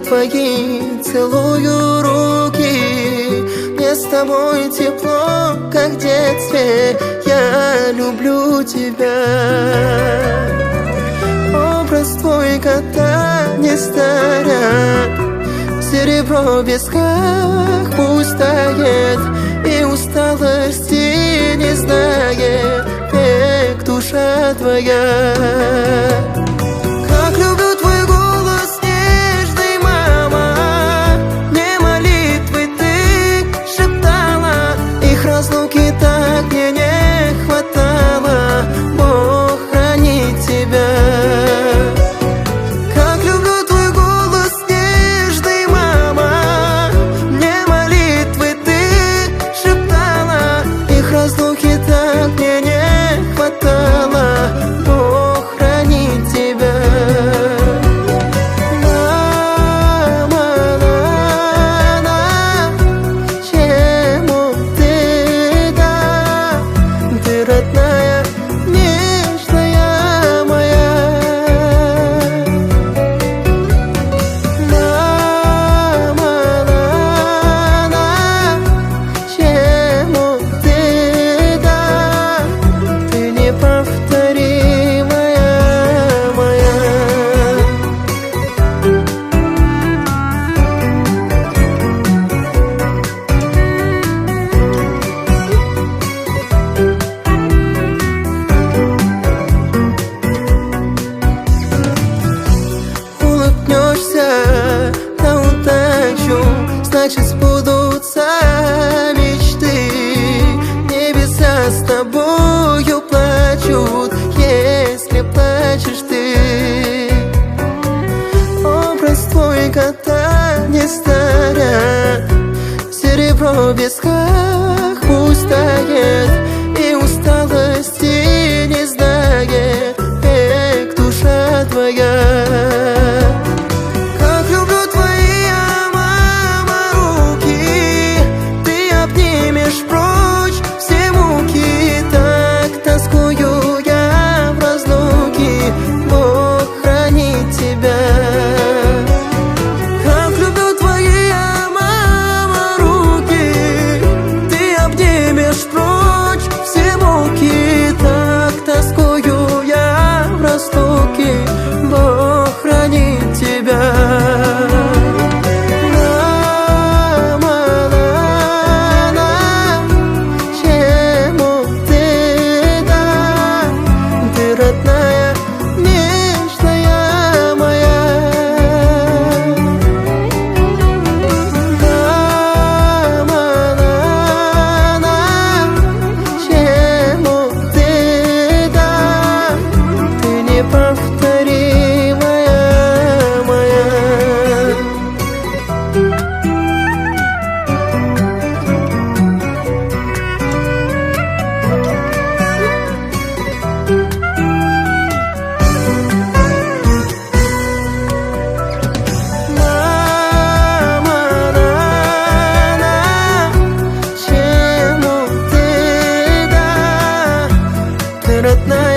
твои, целую руки. Мне с тобой тепло, как в детстве. Я люблю тебя. Образ твой кота не старят. Серебро в висках пусть тает, и усталости не знает век душа твоя. Как люблю твой голос нежный, мама. Мне молитвы ты шептала, их разлуки так мне не хватало. Бог хранит тебя. Как люблю твой голос нежный, мама. Мне молитвы ты шептала, их разлуки так мне не хватало. Бог хранит тебя. На удачу, значит сбудутся мечты. Небеса с тобою плачут, если плачешь ты. Образ твой кота не старят. Серебро в висках пусть тает, и усталости не знает век душа твоя. Бог хранит тебя. Чему ты, да, ты родная, нежная моя. Чему ты, да, ты не повторимая моя. Чему ты, да, ты родная.